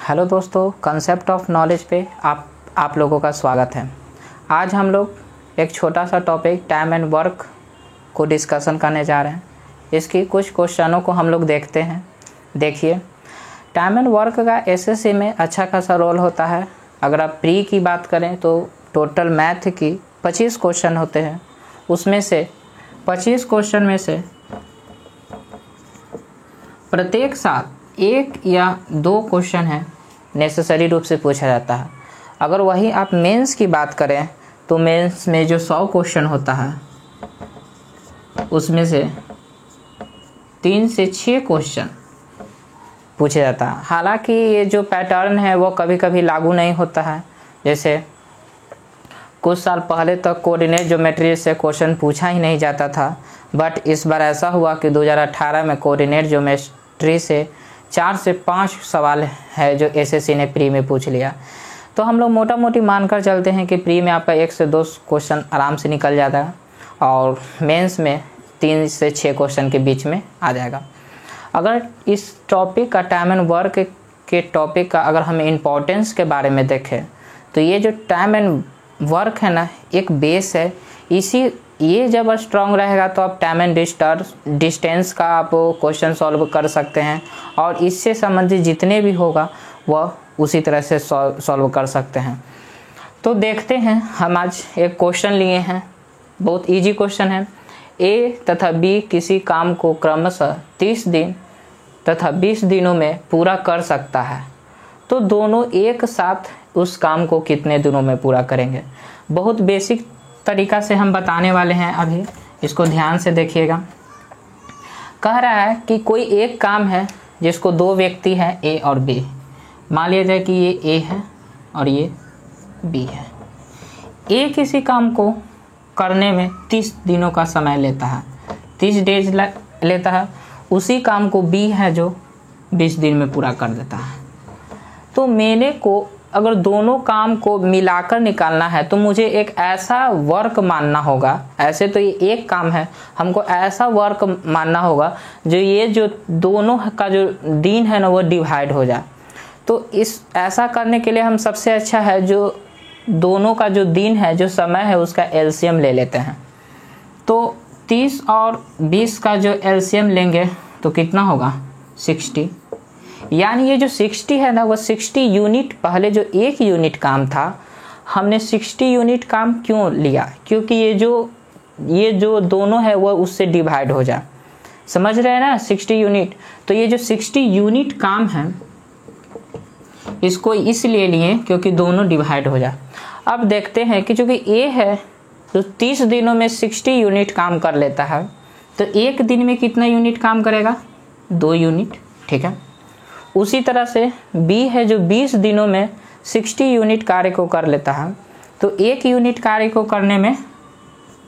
Hello दोस्तों, concept of knowledge पे आप लोगों का स्वागत है। आज हम लोग एक छोटा सा टॉपिक टाइम एंड वर्क को डिस्कशन करने जा रहे हैं। इसकी कुछ क्वेश्चनों को हम लोग देखते हैं। देखिए, टाइम एंड वर्क का एसएससी में अच्छा खासा रोल होता है। अगर आप प्री की बात करें तो टोटल मैथ की 25 क्वेश्चन होते हैं। उसमें से 25 क्वेश्चन में से प्रत्येक साल एक या दो क्वेश्चन है नेसेसरी रूप से पूछा जाता है। अगर वही आप मेंस की बात करें तो मेंस में जो 100 क्वेश्चन होता है उसमें से 3 से 6 क्वेश्चन पूछा जाता है। हालांकि ये जो पैटर्न है वो कभी कभी लागू नहीं होता है। जैसे कुछ साल पहले तक कोऑर्डिनेट ज्योमेट्री से क्वेश्चन पूछा ही नहीं जाता था, बट इस बार ऐसा हुआ कि 2018 में कोऑर्डिनेट ज्योमेट्री से 4 से 5 सवाल है जो एसएससी ने प्री में पूछ लिया। तो हम लोग मोटा मोटी मानकर चलते हैं कि प्री में आपका 1 से 2 क्वेश्चन आराम से निकल जाता है और मेंस में 3 से 6 क्वेश्चन के बीच में आ जाएगा। अगर इस टॉपिक का टाइम एंड वर्क के टॉपिक का अगर हम इम्पोर्टेंस के बारे में देखें तो ये जो टाइम एंड वर्क है ना, एक बेस है। ये जब स्ट्रॉन्ग रहेगा तो आप टाइम एंड डिस्टेंस का आप क्वेश्चन सॉल्व कर सकते हैं और इससे संबंधित जितने भी होगा वह उसी तरह से सॉल्व कर सकते हैं। तो देखते हैं, हम आज एक क्वेश्चन लिए हैं, बहुत इजी क्वेश्चन है। ए तथा बी किसी काम को क्रमशः 30 दिन तथा 20 दिनों में पूरा कर सकता है, तो दोनों एक साथ उस काम को कितने दिनों में पूरा करेंगे। बहुत बेसिक तरीका से हम बताने वाले हैं। अभी इसको ध्यान से देखिएगा। कह रहा है कि कोई एक काम है जिसको 2 व्यक्ति हैं, ए और बी। मान लिया जाए कि ये ए है और ये बी है। ए किसी काम को करने में 30 दिनों का समय लेता है, 30 डेज लेता है। उसी काम को बी है जो 20 दिन में पूरा कर देता है। तो मैंने को अगर दोनों काम को मिलाकर निकालना है तो मुझे एक ऐसा वर्क मानना होगा। ऐसे तो ये एक काम है, हमको ऐसा वर्क मानना होगा जो ये जो दोनों का जो दिन है ना वो डिवाइड हो जाए। तो इस ऐसा करने के लिए हम सबसे अच्छा है जो दोनों का जो दिन है, जो समय है, उसका एलसीएम ले लेते हैं। तो 30 और 20 का जो एलसीएम लेंगे तो कितना होगा 60। यानी ये जो 60 है ना वो 60 यूनिट, पहले जो 1 यूनिट काम था हमने 60 यूनिट काम क्यों लिया, क्योंकि ये जो दोनों है वो उससे डिवाइड हो जाए। समझ रहे हैं ना, 60 यूनिट। तो ये जो 60 यूनिट काम है इसको इसलिए लिए क्योंकि दोनों डिवाइड हो जाए। अब देखते हैं कि चूंकि ए है तो 30 दिनों में 60 यूनिट काम कर लेता है, तो एक दिन में कितना यूनिट काम करेगा 2 यूनिट। ठीक है। उसी तरह से बी है जो 20 दिनों में 60 यूनिट कार्य को कर लेता है, तो 1 यूनिट कार्य को करने में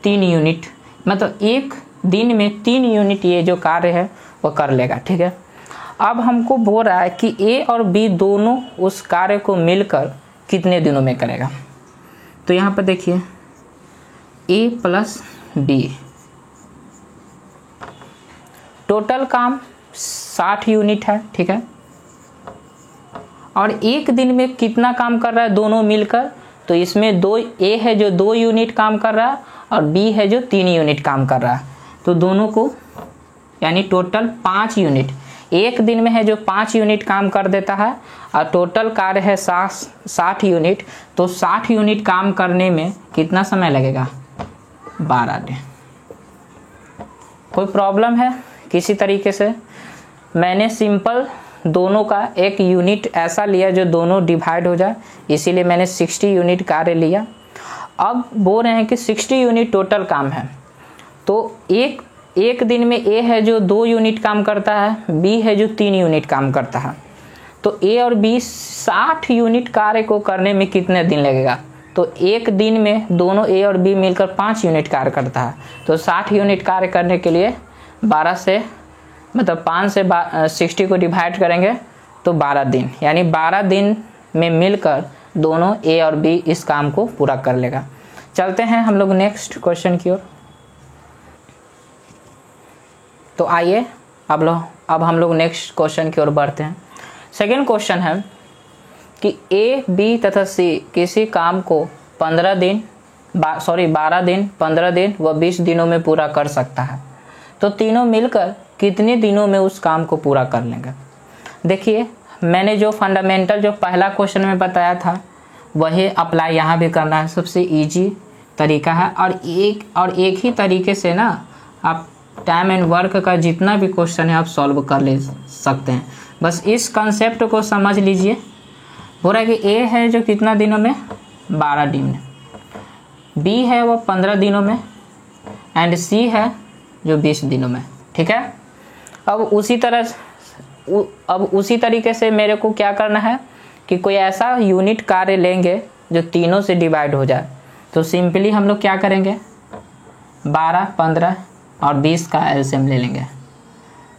3 यूनिट, मतलब एक दिन में 3 यूनिट ये जो कार्य है वो कर लेगा। ठीक है। अब हमको बोल रहा है कि ए और बी दोनों उस कार्य को मिलकर कितने दिनों में करेगा। तो यहाँ पर देखिए ए प्लस बी, टोटल काम 60 यूनिट है। ठीक है। और एक दिन में कितना काम कर रहा है दोनों मिलकर, तो इसमें ए है जो 2 यूनिट काम कर रहा है और बी है जो 3 यूनिट काम कर रहा है। तो दोनों को यानी टोटल 5 यूनिट, एक दिन में है जो 5 यूनिट काम कर देता है और टोटल कार्य है 60 यूनिट। तो 60 यूनिट काम करने में कितना समय लगेगा 12 दिन। कोई प्रॉब्लम है किसी तरीके से? मैंने सिंपल दोनों का एक यूनिट ऐसा लिया जो दोनों डिवाइड हो जाए, इसीलिए मैंने 60 यूनिट कार्य लिया। अब बोल रहे हैं कि 60 यूनिट टोटल काम है, तो एक दिन में ए है जो 2 यूनिट काम करता है, बी है जो 3 यूनिट काम करता है। तो ए और बी 60 यूनिट कार्य को करने में कितने दिन लगेगा, तो एक दिन में दोनों ए और बी मिलकर 5 यूनिट कार्य करता है। तो 60 यूनिट कार्य करने के लिए 12 से मतलब 5 से 60 को डिवाइड करेंगे तो 12 दिन, यानी 12 दिन में मिलकर दोनों ए और बी इस काम को पूरा कर लेगा। चलते हैं हम लोग नेक्स्ट क्वेश्चन की ओर। तो आइए अब हम लोग नेक्स्ट क्वेश्चन की ओर बढ़ते हैं। सेकेंड क्वेश्चन है कि ए, बी तथा सी किसी काम को 12 दिन 15 दिन व 20 दिनों में पूरा कर सकता है, तो तीनों मिलकर कितने दिनों में उस काम को पूरा कर लेंगे। देखिए मैंने जो फंडामेंटल जो पहला क्वेश्चन में बताया था वही अप्लाई यहाँ भी करना है। सबसे इजी तरीका है और एक ही तरीके से ना आप टाइम एंड वर्क का जितना भी क्वेश्चन है आप सॉल्व कर ले सकते हैं। बस इस कंसेप्ट को समझ लीजिए। बोल रहा है कि ए है जो कितना दिनों में 12 दिन में, बी है वो 15 दिनों में एंड सी है जो 20 दिनों में। ठीक है, अब उसी तरीके से मेरे को क्या करना है कि कोई ऐसा यूनिट कार्य लेंगे जो तीनों से डिवाइड हो जाए। तो सिंपली हम लोग क्या करेंगे 12, 15 और 20 का एलसीएम ले लेंगे।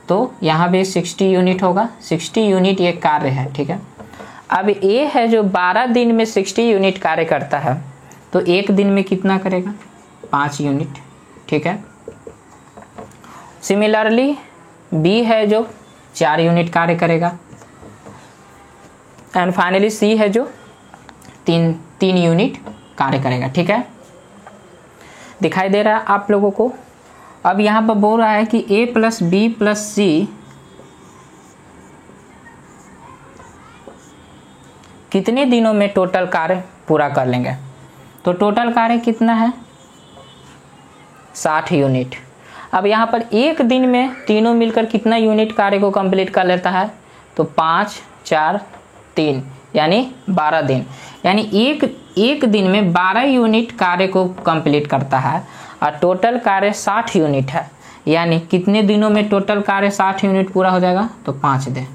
तो यहाँ भी 60 यूनिट होगा। 60 यूनिट ये कार्य है। ठीक है, अब ए है जो 12 दिन में 60 यूनिट कार्य करता है, तो एक दिन में कितना करेगा 5 यूनिट। ठीक है, सिमिलरली बी है जो 4 यूनिट कार्य करेगा एंड फाइनली सी है जो 3 यूनिट कार्य करेगा। ठीक है, दिखाई दे रहा है आप लोगों को। अब यहाँ पर बोल रहा है कि ए प्लस बी प्लस सी कितने दिनों में टोटल कार्य पूरा कर लेंगे। तो टोटल कार्य कितना है 60 यूनिट। अब यहाँ पर एक दिन में तीनों मिलकर कितना यूनिट कार्य को कंप्लीट कर लेता है, तो 5, 4, 3 यानी 12 दिन, यानी एक दिन में 12 यूनिट कार्य को कंप्लीट करता है और टोटल कार्य 60 यूनिट है। यानी कितने दिनों में टोटल कार्य 60 यूनिट पूरा हो जाएगा, तो 5 दिन।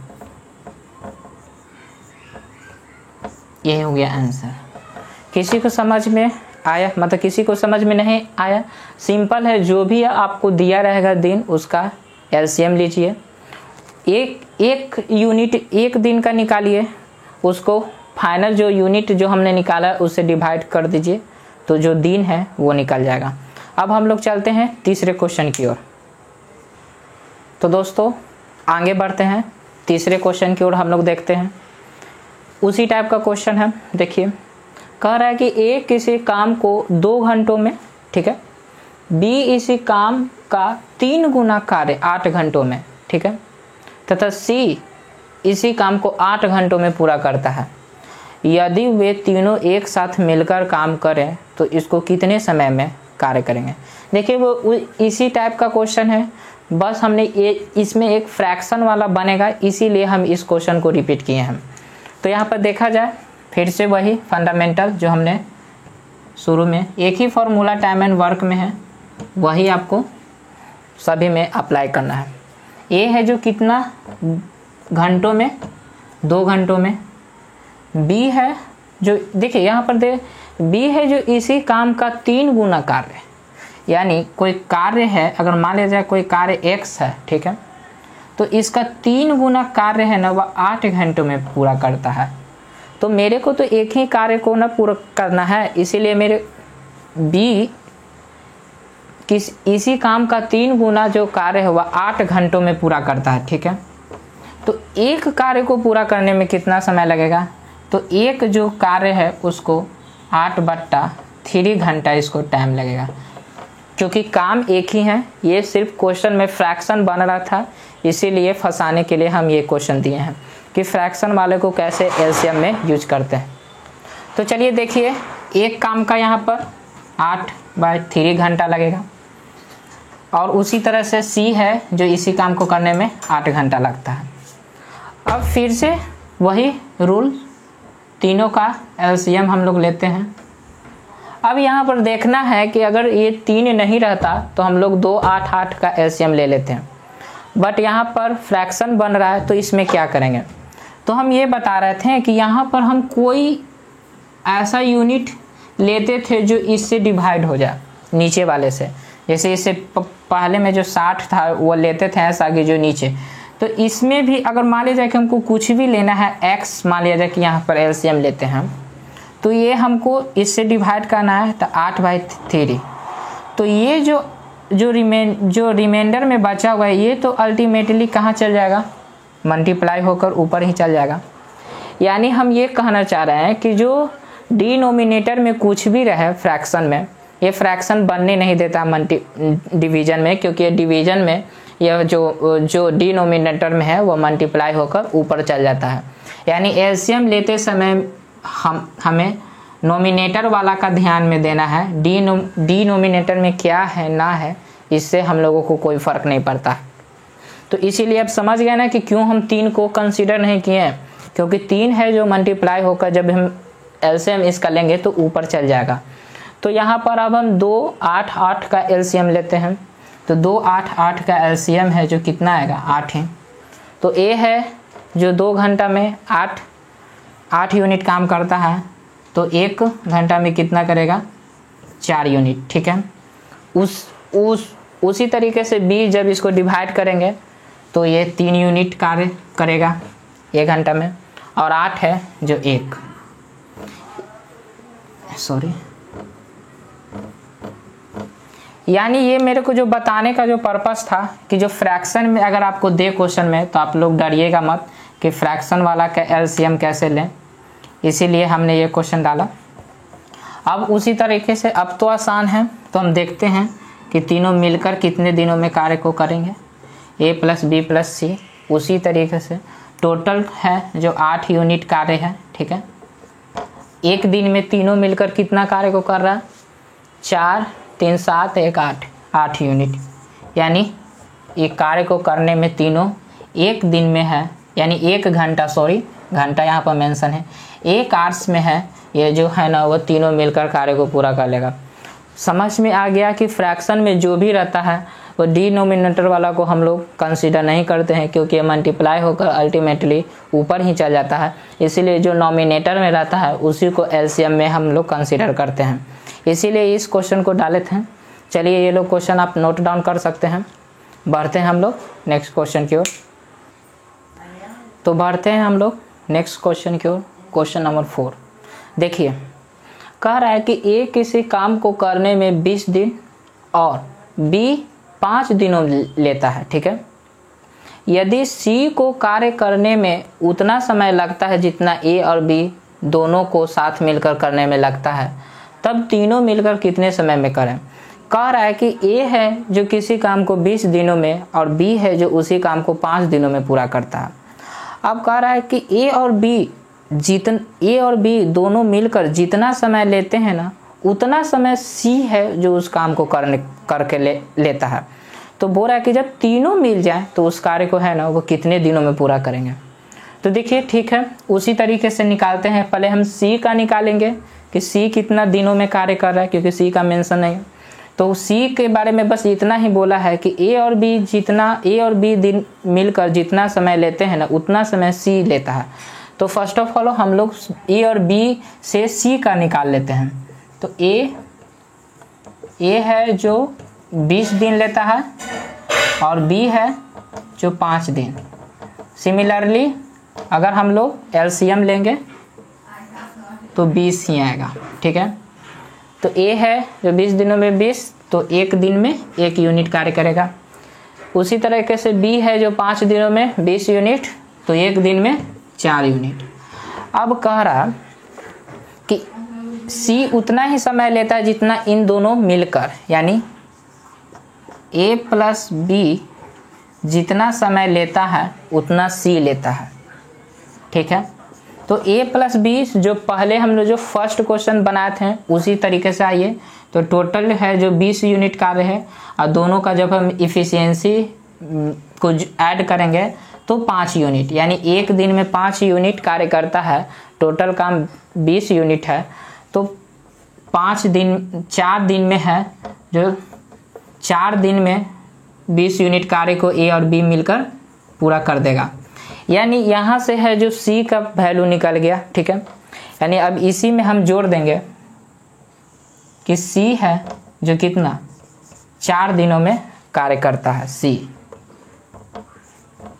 ये हो गया आंसर। किसी को समझ में आया, मतलब किसी को समझ में नहीं आया, सिंपल है। जो भी आपको दिया रहेगा दिन उसका एलसीएम लीजिए, एक यूनिट एक दिन का निकालिए, उसको फाइनल जो यूनिट जो हमने निकाला है उससे डिवाइड कर दीजिए, तो जो दिन है वो निकल जाएगा। अब हम लोग चलते हैं तीसरे क्वेश्चन की ओर। तो दोस्तों आगे बढ़ते हैं, तीसरे क्वेश्चन की ओर हम लोग देखते हैं। उसी टाइप का क्वेश्चन है। देखिए कह रहा है कि ए किसी काम को 2 घंटों में, ठीक है, बी इसी काम का 3 गुना कार्य 8 घंटों में, ठीक है, तथा सी इसी काम को 8 घंटों में पूरा करता है। यदि वे तीनों एक साथ मिलकर काम करें तो इसको कितने समय में कार्य करेंगे। देखिए वो इसी टाइप का क्वेश्चन है, बस हमने इसमें एक फ्रैक्शन वाला बनेगा, इसीलिए हम इस क्वेश्चन को रिपीट किए हैं। तो यहाँ पर देखा जाए फिर से वही फंडामेंटल जो हमने शुरू में, एक ही फॉर्मूला टाइम एंड वर्क में है, वही आपको सभी में अप्लाई करना है। ए है जो कितना घंटों में, 2 घंटों में। बी है जो, देखिए यहाँ पर बी है जो इसी काम का 3 गुना कार्य, यानी कोई कार्य है, अगर मान लिया जाए कोई कार्य x है, ठीक है, तो इसका 3 गुना कार्य है ना वह 8 घंटों में पूरा करता है। तो मेरे को तो एक ही कार्य को ना पूरा करना है, इसीलिए मेरे बी इसी काम का 3 गुना जो कार्य है वह 8 घंटों में पूरा करता है। ठीक है, तो एक कार्य को पूरा करने में कितना समय लगेगा, तो एक जो कार्य है उसको 8/3 घंटा इसको टाइम लगेगा, क्योंकि काम एक ही है। ये सिर्फ क्वेश्चन में फ्रैक्शन बन रहा था, इसीलिए फंसाने के लिए हम ये क्वेश्चन दिए हैं कि फ्रैक्शन वाले को कैसे एलसीएम में यूज करते हैं। तो चलिए देखिए, एक काम का यहाँ पर 8/3 घंटा लगेगा और उसी तरह से सी है जो इसी काम को करने में 8 घंटा लगता है। अब फिर से वही रूल, तीनों का एलसीएम हम लोग लेते हैं। अब यहाँ पर देखना है कि अगर ये 3 नहीं रहता तो हम लोग 2, 8, 8 का एलसीएम ले लेते हैं, बट यहाँ पर फ्रैक्शन बन रहा है तो इसमें क्या करेंगे। तो हम ये बता रहे थे कि यहाँ पर हम कोई ऐसा यूनिट लेते थे जो इससे डिवाइड हो जाए नीचे वाले से, जैसे इससे पहले में जो 60 था वो लेते थे ऐसा कि जो नीचे। तो इसमें भी अगर मान लिया जाए कि हमको कुछ भी लेना है, x मान लिया जाए कि यहाँ पर एलसीएम लेते हैं, तो ये हमको इससे डिवाइड करना है, तो 8/3। तो ये जो रिमाइंडर में बचा हुआ है ये तो अल्टीमेटली कहाँ चल जाएगा, मल्टीप्लाई होकर ऊपर ही चल जाएगा। यानी हम ये कहना चाह रहे हैं कि जो डिनोमिनेटर में कुछ भी रहे फ्रैक्शन में, ये फ्रैक्शन बनने नहीं देता डिवीजन में, क्योंकि ये डिवीजन में यह जो डिनोमिनेटर में है वो मल्टीप्लाई होकर ऊपर चल जाता है। यानी एलसीएम लेते समय हमें नोमिनेटर वाला का ध्यान में देना है, डिनोमिनेटर में क्या है ना है इससे हम लोगों को कोई फ़र्क नहीं पड़ता। तो इसीलिए अब समझ गए ना कि क्यों हम 3 को कंसीडर नहीं किए हैं, क्योंकि 3 है जो मल्टीप्लाई होकर जब हम एलसीएम इसका लेंगे तो ऊपर चल जाएगा। तो यहाँ पर अब हम 2, 8, 8 का एलसीएम लेते हैं। तो 2, 8, 8 का एलसीएम है जो कितना आएगा 8 है। तो ए है जो 2 घंटा में 8 यूनिट काम करता है, तो 1 घंटा में कितना करेगा 4 यूनिट। ठीक है, उसी तरीके से बी जब इसको डिवाइड करेंगे तो ये 3 यूनिट कार्य करेगा 1 घंटा में, और 8 है जो 1 यानी ये मेरे को जो बताने का जो पर्पस था कि जो फ्रैक्शन में अगर आपको दे क्वेश्चन में तो आप लोग डरिएगा मत कि फ्रैक्शन वाला का एलसीएम कैसे लें, इसीलिए हमने ये क्वेश्चन डाला। अब उसी तरीके से अब तो आसान है, तो हम देखते हैं कि तीनों मिलकर कितने दिनों में कार्य को करेंगे, a + b + c। उसी तरीके से टोटल है जो 8 यूनिट कार्य है। ठीक है, एक दिन में तीनों मिलकर कितना कार्य को कर रहा है 4, 3, 7, 1, 8 यूनिट। यानी ये कार्य को करने में तीनों एक दिन में है, यानी 1 घंटा, घंटा यहाँ पर मेंशन है, 1 आवर्स में है ये जो है ना वो तीनों मिलकर कार्य को पूरा कर लेगा। समझ में आ गया कि फ्रैक्शन में जो भी रहता है वो डिनोमिनेटर वाला को हम लोग कंसीडर नहीं करते हैं, क्योंकि ये मल्टीप्लाई होकर अल्टीमेटली ऊपर ही चल जाता है। इसीलिए जो नोमिनेटर में रहता है उसी को एलसीएम में हम लोग कंसीडर करते हैं, इसीलिए इस क्वेश्चन को डाले थे। चलिए ये लोग क्वेश्चन आप नोट डाउन कर सकते हैं। बढ़ते हैं हम लोग नेक्स्ट क्वेश्चन की ओर। तो बढ़ते हैं हम लोग नेक्स्ट क्वेश्चन की ओर। क्वेश्चन नंबर 4 देखिए, कह रहा है कि ए किसी काम को करने में 20 दिन और बी 5 दिनों लेता है। ठीक है, यदि सी को कार्य करने में उतना समय लगता है जितना ए और बी दोनों को साथ मिलकर करने में लगता है, तब तीनों मिलकर कितने समय में करें। कह रहा है कि ए है जो किसी काम को 20 दिनों में और बी है जो उसी काम को 5 दिनों में पूरा करता है। अब कह रहा है कि ए और बी दोनों मिलकर जितना समय लेते हैं ना उतना समय सी है जो उस काम को करके लेता है। तो बोल रहा है कि जब तीनों मिल जाए तो उस कार्य को है ना वो कितने दिनों में पूरा करेंगे। तो देखिए ठीक है, उसी तरीके से निकालते हैं। पहले हम सी का निकालेंगे कि सी कितना दिनों में कार्य कर रहा है, क्योंकि सी का मेंशन नहीं। तो सी के बारे में बस इतना ही बोला है कि ए और बी दिन मिलकर जितना समय लेते हैं ना उतना समय सी लेता है। तो फर्स्ट ऑफ ऑल हम लोग ए और बी से सी का निकाल लेते हैं। तो ए है जो 20 दिन लेता है और बी है जो 5 दिन। सिमिलरली अगर हम लोग एलसीएम लेंगे तो 20 ही आएगा। ठीक है, तो ए है जो 20 दिनों में 20, तो 1 दिन में 1 यूनिट कार्य करेगा। उसी तरीके से बी है जो 5 दिनों में 20 यूनिट, तो 1 दिन में 4 यूनिट। अब कह रहा कि सी उतना ही समय लेता है जितना इन दोनों मिलकर, यानी ए + बी जितना समय लेता है उतना सी लेता है। ठीक है, तो a + b जो पहले हम लोग जो फर्स्ट क्वेश्चन बनाए थे उसी तरीके से आइए। तो टोटल है जो 20 यूनिट कार्य है, और दोनों का जब हम इफिशियंसी को ऐड करेंगे तो 5 यूनिट, यानी 1 दिन में 5 यूनिट कार्य करता है। टोटल काम 20 यूनिट है, तो 4 दिन में है जो 4 दिन में 20 यूनिट कार्य को ए और बी मिलकर पूरा कर देगा। यानी यहाँ से है जो सी का वैल्यू निकल गया। ठीक है, यानी अब इसी में हम जोड़ देंगे कि सी है जो कितना 4 दिनों में कार्य करता है सी।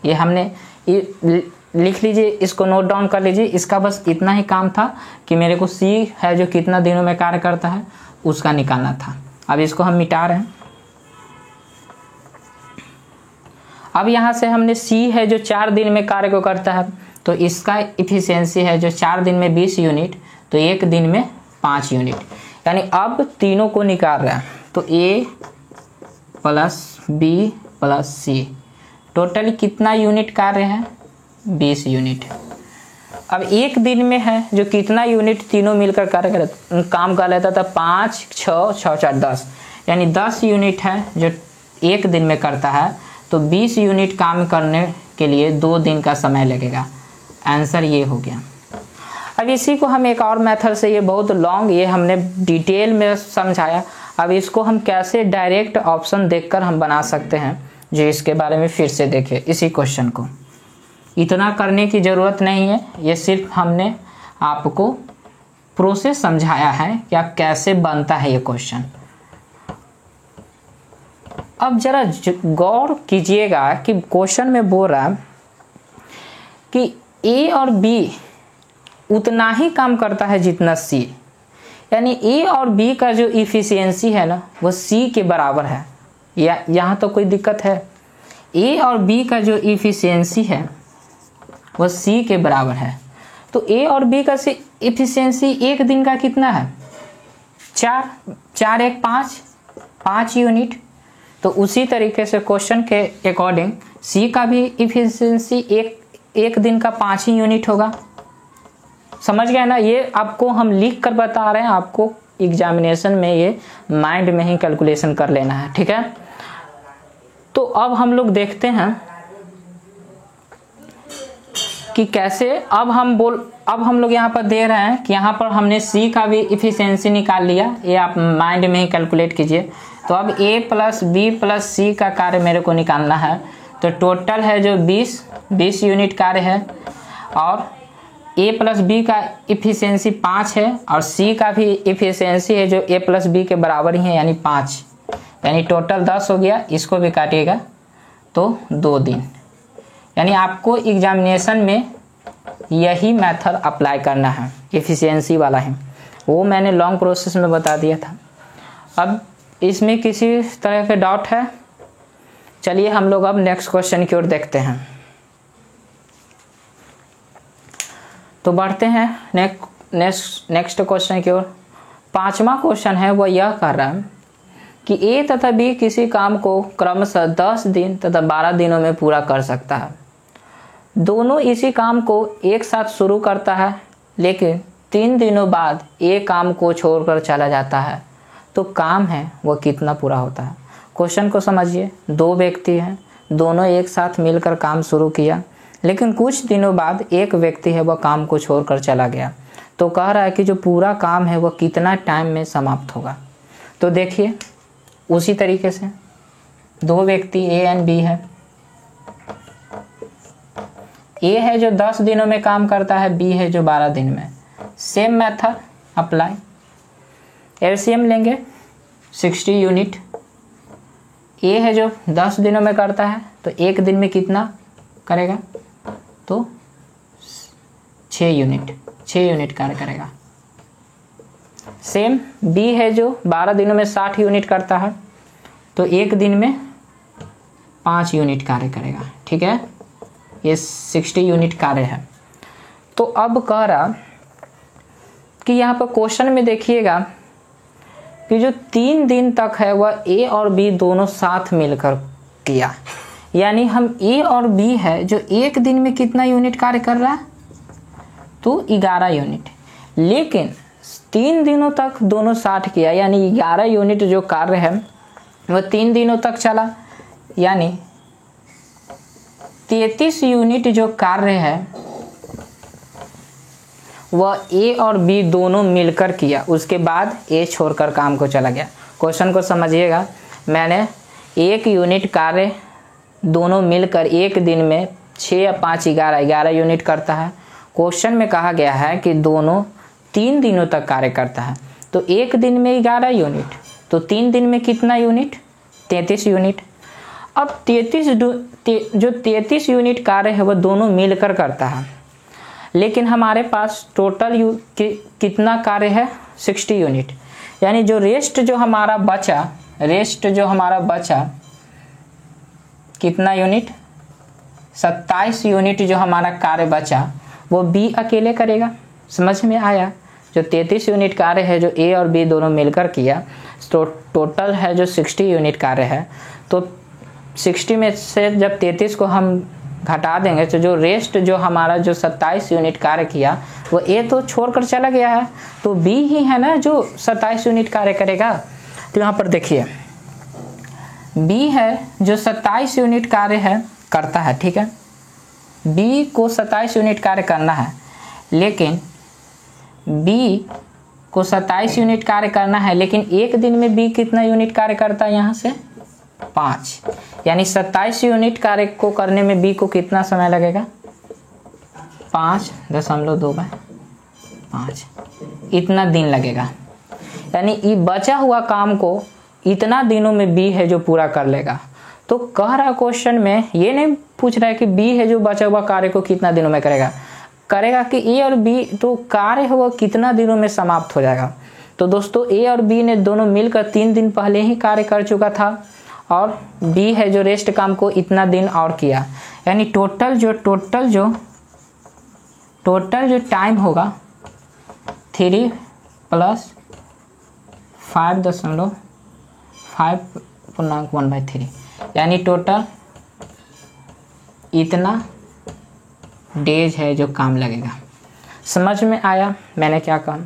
ये हमने लिख लीजिए, इसको नोट डाउन कर लीजिए। इसका बस इतना ही काम था कि मेरे को सी है जो कितना दिनों में कार्य करता है उसका निकालना था। अब इसको हम मिटा रहे हैं। अब यहाँ से हमने सी है जो 4 दिन में कार्य को करता है, तो इसका इफिशियंसी है जो 4 दिन में 20 यूनिट, तो 1 दिन में 5 यूनिट। यानी अब तीनों को निकाल रहा है, तो A plus B plus C total कितना यूनिट कार्य है? 20 यूनिट। अब 1 दिन में है जो कितना यूनिट तीनों मिलकर काम कर लेता था? 5 6 6 4 10, यानी 10 यूनिट है जो 1 दिन में करता है। तो 20 यूनिट काम करने के लिए 2 दिन का समय लगेगा। आंसर ये हो गया। अब इसी को हम एक और मेथड से, ये बहुत लॉन्ग, ये हमने डिटेल में समझाया। अब इसको हम कैसे डायरेक्ट ऑप्शन देखकर हम बना सकते हैं, जो इसके बारे में फिर से देखें। इसी क्वेश्चन को इतना करने की ज़रूरत नहीं है, ये सिर्फ हमने आपको प्रोसेस समझाया है कि आप कैसे बनता है ये क्वेश्चन। अब जरा गौर कीजिएगा कि क्वेश्चन में बोल रहा कि A और B उतना ही काम करता है जितना C, यानी A और B का जो इफिशियंसी है ना वो C के बराबर है। या यहाँ तो कोई दिक्कत है? A और B का जो इफिशियंसी है वो C के बराबर है। तो A और B का इफिशियंसी 1 दिन का कितना है? 4 4 1 5 5 यूनिट। तो उसी तरीके से क्वेश्चन के अकॉर्डिंग C का भी इफिशियंसी एक दिन का 5 ही यूनिट होगा। समझ गए ना? ये आपको हम लिख कर बता रहे हैं, आपको एग्जामिनेशन में ये माइंड में ही कैलकुलेशन कर लेना है, ठीक है। तो अब हम लोग देखते हैं कि कैसे। अब हम लोग यहाँ पर दे रहे हैं कि यहाँ पर हमने C का भी इफिशियंसी निकाल लिया, ये आप माइंड में ही कैलकुलेट कीजिए। तो अब A plus B plus C का कार्य मेरे को निकालना है। तो टोटल है जो 20 यूनिट कार्य है, और A प्लस B का इफिशियंसी 5 है, और C का भी इफिशियंसी है जो A प्लस B के बराबर ही है, यानी 5, यानी टोटल 10 हो गया। इसको भी काटिएगा तो 2 दिन। यानी आपको एग्जामिनेशन में यही मेथड अप्लाई करना है, इफिशियंसी वाला है, वो मैंने लॉन्ग प्रोसेस में बता दिया था। अब इसमें किसी तरह के डाउट है? चलिए हम लोग अब नेक्स्ट क्वेश्चन की ओर देखते हैं। तो बढ़ते हैं नेक्स्ट क्वेश्चन की ओर। 5वां क्वेश्चन है वह यह कर रहा है कि A तथा B किसी काम को क्रमशः 10 दिन तथा 12 दिनों में पूरा कर सकता है। दोनों इसी काम को एक साथ शुरू करता है, लेकिन 3 दिनों बाद A काम को छोड़कर चला जाता है। तो काम है वह कितना पूरा होता है? क्वेश्चन को समझिए। 2 व्यक्ति हैं, दोनों एक साथ मिलकर काम शुरू किया, लेकिन कुछ दिनों बाद एक व्यक्ति है वह काम को छोड़कर चला गया। तो कह रहा है कि जो पूरा काम है वह कितना टाइम में समाप्त होगा। तो देखिए उसी तरीके से 2 व्यक्ति A एंड B है। A है जो 10 दिनों में काम करता है, B है जो 12 दिन में। Same method apply. एलसीएम लेंगे 60 यूनिट। A है जो 10 दिनों में करता है, तो 1 दिन में कितना करेगा? तो 6 यूनिट कार्य करेगा। सेम B है जो 12 दिनों में 60 यूनिट करता है, तो 1 दिन में 5 यूनिट कार्य करेगा, ठीक है। ये 60 यूनिट कार्य है। तो अब कह रहा कि यहाँ पर क्वेश्चन में देखिएगा कि जो 3 दिन तक है वह A और B दोनों साथ मिलकर किया, यानी हम A और B है जो 1 दिन में कितना यूनिट कार्य कर रहा है? तो 11 यूनिट। लेकिन 3 दिनों तक दोनों साथ किया, यानी 11 यूनिट जो कार्य है वह 3 दिनों तक चला, यानी 33 यूनिट जो कार्य है वह A और B दोनों मिलकर किया। उसके बाद A छोड़कर काम को चला गया। क्वेश्चन को समझिएगा। मैंने 1 यूनिट कार्य दोनों मिलकर 1 दिन में 6 या 5 11 यूनिट करता है। क्वेश्चन में कहा गया है कि दोनों 3 दिनों तक कार्य करता है, तो 1 दिन में 11 यूनिट, तो 3 दिन में कितना यूनिट? 33 यूनिट। अब 33 यूनिट कार्य है वह दोनों मिलकर करता है, लेकिन हमारे पास टोटल कितना कार्य है? 60 यूनिट। यानी जो रेस्ट जो हमारा बचा कितना यूनिट? 27 यूनिट जो हमारा कार्य बचा वो बी अकेले करेगा। समझ में आया? जो 33 यूनिट कार्य है जो ए और बी दोनों मिलकर किया, तो टोटल है जो 60 यूनिट कार्य है। तो 60 में से जब 33 को हम घटा देंगे तो जो रेस्ट जो हमारा जो 27 यूनिट कार्य किया वो ए तो छोड़कर चला गया है, तो बी ही है ना जो 27 यूनिट कार्य करेगा। तो यहाँ पर देखिए बी है जो 27 यूनिट कार्य है करता है, ठीक है। बी को 27 यूनिट कार्य करना है, लेकिन बी को 27 यूनिट कार्य करना है, लेकिन एक दिन में बी कितना यूनिट कार्य करता है? यहाँ से 5, यानी 27 यूनिट कार्य को करने में बी को कितना समय लगेगा? 5.2/5 इतना दिन लगेगा। यानी ये बचा हुआ काम को इतना दिनों में बी है जो पूरा कर लेगा। तो कह रहा क्वेश्चन में ये नहीं पूछ रहा है कि बी है जो बचा हुआ कार्य को कितना दिनों में करेगा कि ए और बी तो कार्य है वो कितना दिनों में समाप्त हो जाएगा। तो दोस्तों ए और बी ने दोनों मिलकर 3 दिन पहले ही कार्य कर चुका था और बी है जो रेस्ट काम को इतना दिन और किया, यानी टोटल जो टाइम होगा 3 + 5.5/3, यानी टोटल इतना डेज है जो काम लगेगा। समझ में आया मैंने क्या कहा?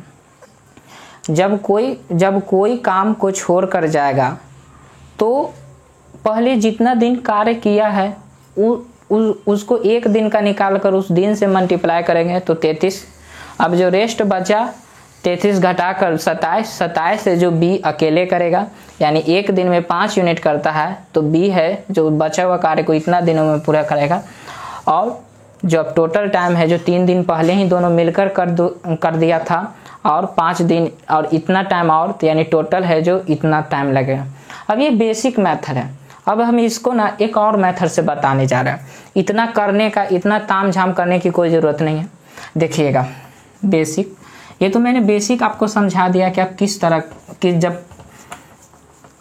जब कोई काम को छोड़ कर जाएगा तो पहले जितना दिन कार्य किया है उसको एक दिन का निकाल कर उस दिन से मल्टीप्लाई करेंगे तो 33। अब जो रेस्ट बचा 33 घटाकर 27 से जो बी अकेले करेगा, यानी एक दिन में 5 यूनिट करता है, तो बी है जो बचा हुआ कार्य को इतना दिनों में पूरा करेगा। और जो अब टोटल टाइम है जो 3 दिन पहले ही दोनों मिलकर कर दिया था और 5 दिन और इतना टाइम और, तो यानी टोटल है जो इतना टाइम लगेगा। अब ये बेसिक मेथड है। अब हम इसको ना एक और मेथड से बताने जा रहे हैं। इतना करने का, इतना तामझाम करने की कोई ज़रूरत नहीं है। देखिएगा बेसिक, ये तो मैंने बेसिक आपको समझा दिया कि आप किस तरह कि जब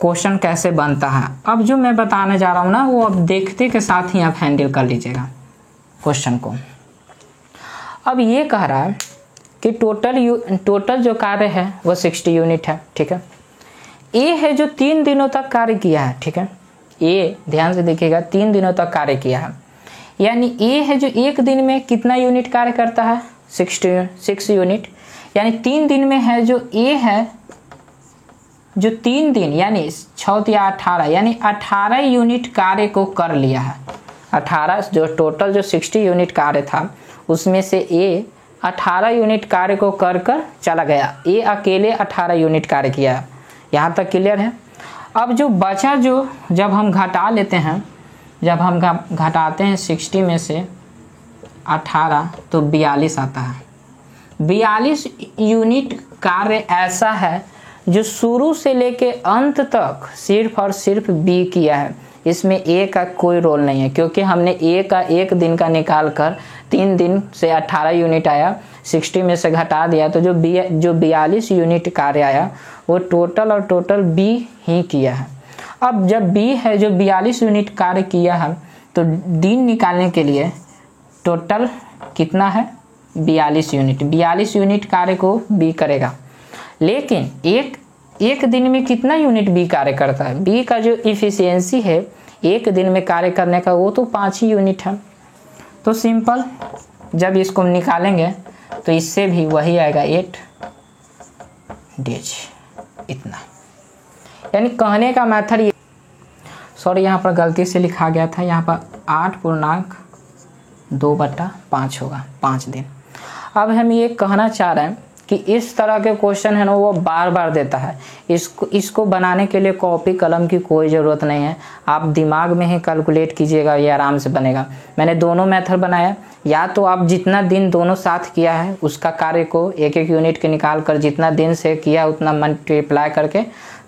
क्वेश्चन कैसे बनता है। अब जो मैं बताने जा रहा हूँ ना वो अब देखते के साथ ही आप हैंडल कर लीजिएगा क्वेश्चन को। अब ये कह रहा है कि टोटल जो कार्य है वो 60 यूनिट है, ठीक है। ए है जो 3 दिनों तक कार्य किया है, ठीक है। ए ध्यान से देखिएगा 3 दिनों तक कार्य किया है, यानी ए है जो एक दिन में कितना यूनिट कार्य करता है? 6 यूनिट। यानी 3 दिन में है जो ए है जो 3 दिन यानी 6 या 18, यानी 18 यूनिट कार्य को कर लिया है। 18 जो टोटल जो 60 यूनिट कार्य था उसमें से ए 18 यूनिट कार्य को कर चला गया। ए अकेले 18 यूनिट कार्य किया। यहाँ तक क्लियर है? अब जो बचा जो जब हम घटा लेते हैं, जब हम घटाते हैं 60 में से 18 तो 42 आता है। 42 यूनिट कार्य ऐसा है जो शुरू से लेके अंत तक सिर्फ और सिर्फ बी किया है। इसमें ए का कोई रोल नहीं है, क्योंकि हमने ए का एक दिन का निकाल कर 3 दिन से 18 यूनिट आया, 60 में से घटा दिया तो जो 42 यूनिट कार्य आया वो टोटल बी ही किया है। अब जब बी है जो 42 यूनिट कार्य किया है तो दिन निकालने के लिए टोटल कितना है? 42 यूनिट। 42 यूनिट कार्य को बी करेगा, लेकिन एक दिन में कितना यूनिट बी कार्य करता है? बी का जो इफिशियंसी है एक दिन में कार्य करने का वो तो 5 ही यूनिट है। तो सिंपल जब इसको निकालेंगे तो इससे भी वही आएगा 8 डेज इतना। यानी कहने का मेथड ये, सॉरी यहाँ पर गलती से लिखा गया था, यहाँ पर 8.2/5 होगा, 5 दिन। अब हम ये कहना चाह रहे हैं कि इस तरह के क्वेश्चन है ना वो बार बार देता है। इसको बनाने के लिए कॉपी कलम की कोई ज़रूरत नहीं है, आप दिमाग में ही कैलकुलेट कीजिएगा, ये आराम से बनेगा। मैंने दोनों मेथड बनाया, या तो आप जितना दिन दोनों साथ किया है उसका कार्य को एक यूनिट के निकाल कर जितना दिन से किया उतना मल्टीप्लाई करके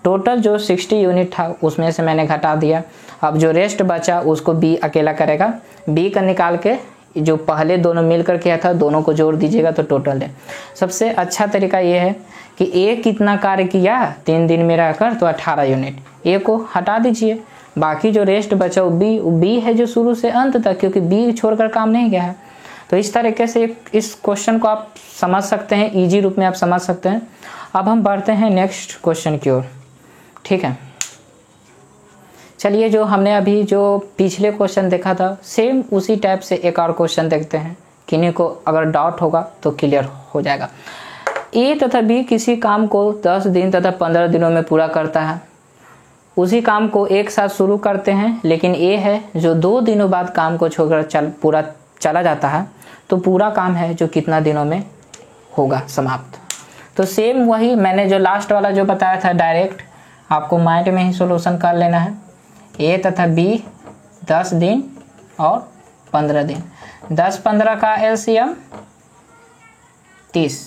टोटल जो 60 यूनिट था उसमें से मैंने घटा दिया। अब जो रेस्ट बचा उसको बी अकेला करेगा, बी का निकाल के जो पहले दोनों मिलकर किया था दोनों को जोड़ दीजिएगा तो टोटल है। सबसे अच्छा तरीका ये है कि ए कितना कार्य किया 3 दिन में रहकर, तो 18 यूनिट। ए को हटा दीजिए बाकी जो रेस्ट बचा वो बी है जो शुरू से अंत तक, क्योंकि बी छोड़कर काम नहीं गया है। तो इस तरीके से इस क्वेश्चन को आप समझ सकते हैं, इजी रूप में आप समझ सकते हैं। अब हम बढ़ते हैं नेक्स्ट क्वेश्चन की ओर, ठीक है। चलिए, जो हमने अभी जो पिछले क्वेश्चन देखा था सेम उसी टाइप से एक और क्वेश्चन देखते हैं, किन्हीं को अगर डाउट होगा तो क्लियर हो जाएगा। ए तथा बी किसी काम को 10 दिन तथा 15 दिनों में पूरा करता है। उसी काम को एक साथ शुरू करते हैं, लेकिन ए है जो 2 दिनों बाद काम को छोड़कर पूरा चला जाता है, तो पूरा काम है जो कितना दिनों में होगा समाप्त। तो सेम वही मैंने जो लास्ट वाला जो बताया था, डायरेक्ट आपको माइंड में ही सॉल्यूशन कर लेना है। ए तथा बी 10 दिन और 15 दिन, 10-15 का एलसीएम 30,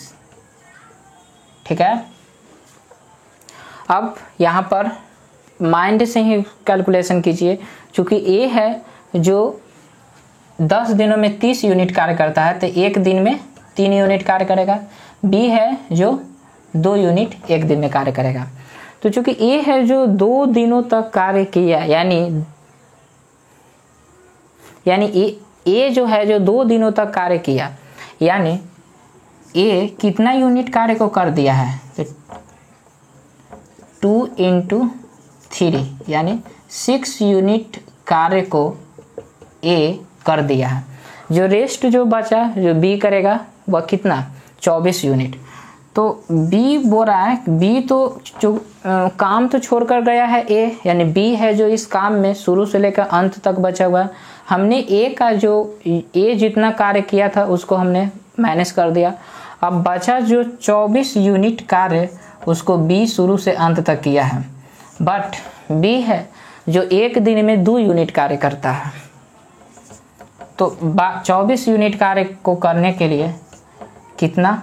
ठीक है। अब यहाँ पर माइंड से ही कैलकुलेशन कीजिए, क्योंकि ए है जो 10 दिनों में 30 यूनिट कार्य करता है, तो एक दिन में 3 यूनिट कार्य करेगा। बी है जो 2 यूनिट एक दिन में कार्य करेगा। तो चूंकि ए है जो 2 दिनों तक कार्य किया, यानी ए जो है जो 2 दिनों तक कार्य किया, यानी ए कितना यूनिट कार्य को कर दिया है, तो 2 × 3 यानी 6 यूनिट कार्य को ए कर दिया है। जो रेस्ट जो बचा जो बी करेगा वह कितना, 24 यूनिट। तो बी बोल रहा है, बी तो जो काम तो छोड़कर गया है ए, यानी बी है जो इस काम में शुरू से लेकर अंत तक बचा हुआ है। हमने ए का जो ए जितना कार्य किया था उसको हमने माइनस कर दिया। अब बचा जो 24 यूनिट कार्य उसको बी शुरू से अंत तक किया है, बट बी है जो एक दिन में 2 यूनिट कार्य करता है। तो 24 यूनिट कार्य को करने के लिए कितना